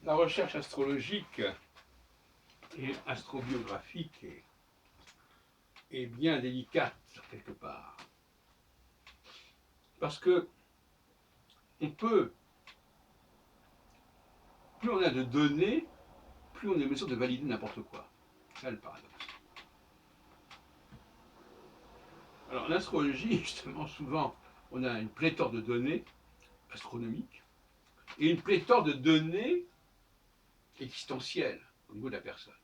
La recherche astrologique et astrobiographique est bien délicate quelque part. Parce que on peut, plus on a de données, plus on est en mesure de valider n'importe quoi. C'est ça le paradoxe. Alors en astrologie, justement, souvent, on a une pléthore de données astronomiques et une pléthore de données existentielles au niveau de la personne.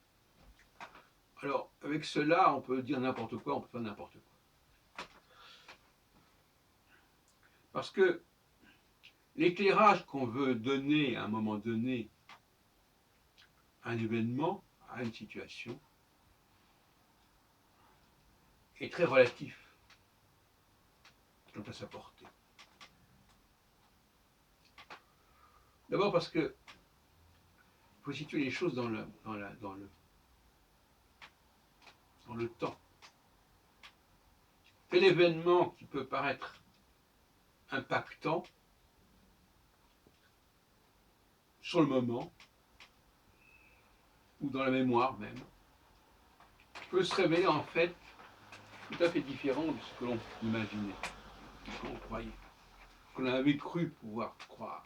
Alors, avec cela, on peut dire n'importe quoi, on peut faire n'importe quoi. Parce que l'éclairage qu'on veut donner à un moment donné à un événement, à une situation, est très relatif quant à sa portée. D'abord parce que il faut situer les choses dans le temps. Tel événement qui peut paraître impactant sur le moment ou dans la mémoire même, peut se révéler en fait tout à fait différent de ce que l'on imaginait, de ce que l'on croyait, qu'on avait cru pouvoir croire.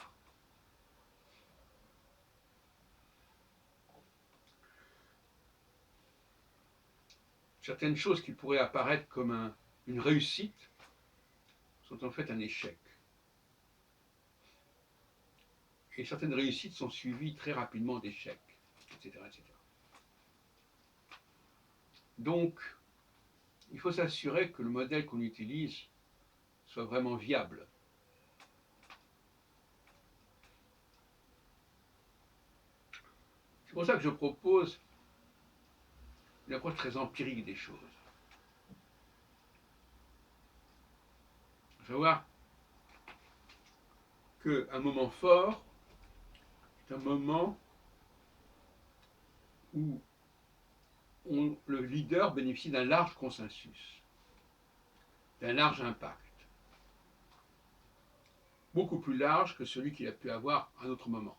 Certaines choses qui pourraient apparaître comme une réussite sont en fait un échec. Et certaines réussites sont suivies très rapidement d'échecs, etc., etc. Donc, il faut s'assurer que le modèle qu'on utilise soit vraiment viable. C'est pour ça que je propose une approche très empirique des choses. À savoir qu'un moment fort est un moment où le leader bénéficie d'un large consensus, d'un large impact, beaucoup plus large que celui qu'il a pu avoir à un autre moment.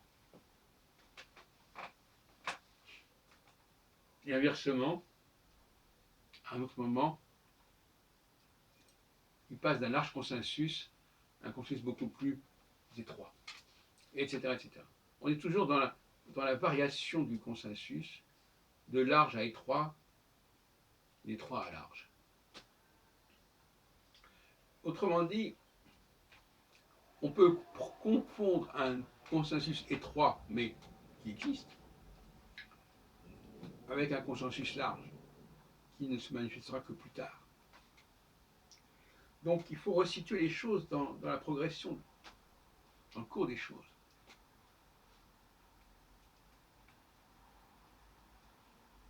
Et inversement, à un autre moment, il passe d'un large consensus à un consensus beaucoup plus étroit, etc., etc. On est toujours dans la variation du consensus, de large à étroit, d'étroit à large. Autrement dit, on peut confondre un consensus étroit, mais qui existe, avec un consensus large, qui ne se manifestera que plus tard. Donc il faut resituer les choses dans la progression, dans le cours des choses.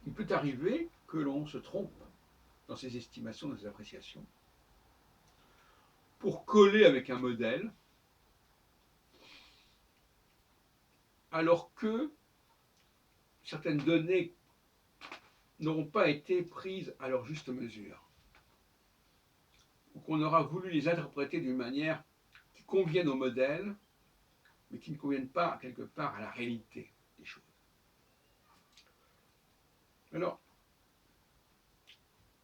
Il peut arriver que l'on se trompe dans ses estimations, dans ses appréciations, pour coller avec un modèle, alors que certaines données n'auront pas été prises à leur juste mesure, ou qu'on aura voulu les interpréter d'une manière qui convienne au modèle, mais qui ne conviennent pas quelque part à la réalité des choses. Alors,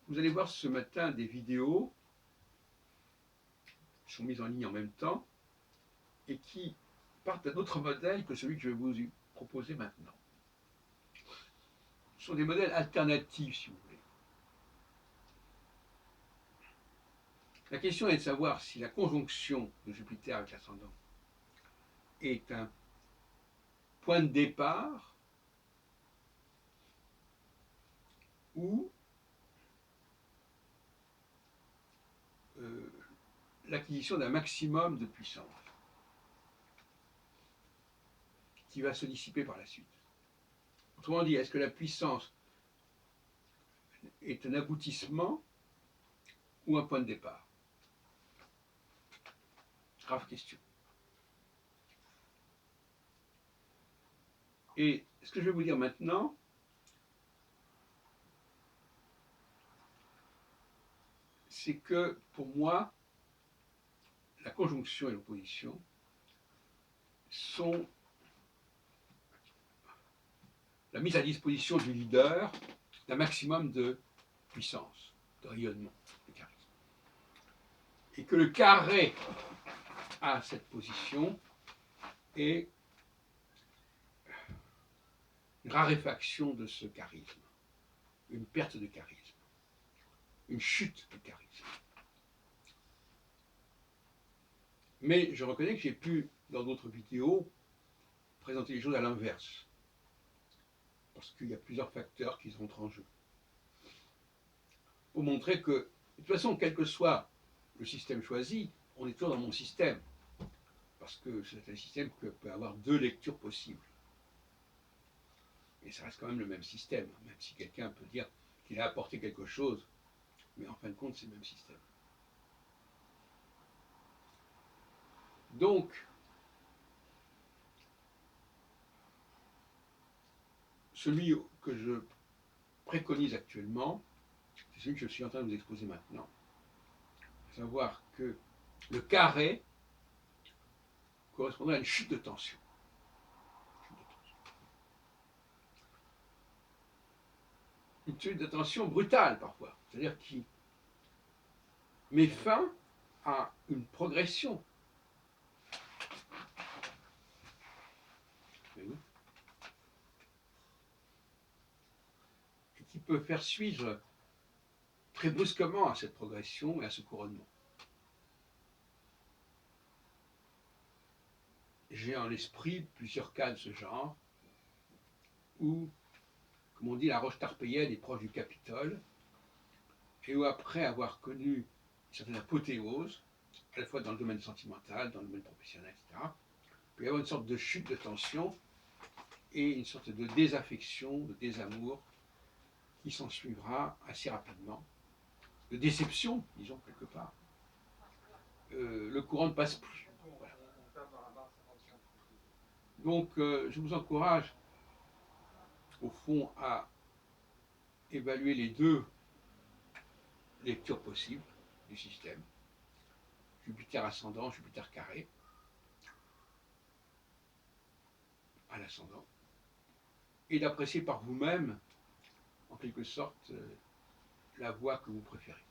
vous allez voir ce matin des vidéos qui sont mises en ligne en même temps et qui partent d'un autre modèle que celui que je vais vous proposer maintenant. Ce sont des modèles alternatifs, si vous voulez. La question est de savoir si la conjonction de Jupiter avec l'ascendant est un point de départ ou l'acquisition d'un maximum de puissance qui va se dissiper par la suite. Autrement dit, est-ce que la puissance est un aboutissement ou un point de départ? Grave question. Et ce que je vais vous dire maintenant, c'est que pour moi, la conjonction et l'opposition sont la mise à disposition du leader d'un maximum de puissance, de rayonnement, de charisme. Et que le carré à cette position est une raréfaction de ce charisme, une perte de charisme, une chute de charisme. Mais je reconnais que j'ai pu, dans d'autres vidéos, présenter les choses à l'inverse, parce qu'il y a plusieurs facteurs qui rentrent en jeu. Pour montrer que, de toute façon, quel que soit le système choisi, on est toujours dans mon système, parce que c'est un système qui peut avoir deux lectures possibles. Et ça reste quand même le même système, même si quelqu'un peut dire qu'il a apporté quelque chose, mais en fin de compte, c'est le même système. Donc, celui que je préconise actuellement, c'est celui que je suis en train de vous exposer maintenant. À savoir que le carré correspondrait à une chute de tension. Une chute de tension brutale parfois, c'est-à-dire qui met fin à une progression. Et qui peut faire suivre très brusquement à cette progression et à ce couronnement. J'ai en l'esprit plusieurs cas de ce genre, où, comme on dit, la roche tarpéienne est proche du Capitole, et où après avoir connu une certaine apothéose, à la fois dans le domaine sentimental, dans le domaine professionnel, etc., il peut y avoir une sorte de chute de tension et une sorte de désaffection, de désamour, qui s'en suivra assez rapidement, de déception, disons, quelque part. Le courant ne passe plus. Voilà. Donc, je vous encourage, au fond, à évaluer les deux lectures possibles du système. Jupiter ascendant, Jupiter carré, à l'ascendant, et d'apprécier par vous-même, en quelque sorte, la voie que vous préférez.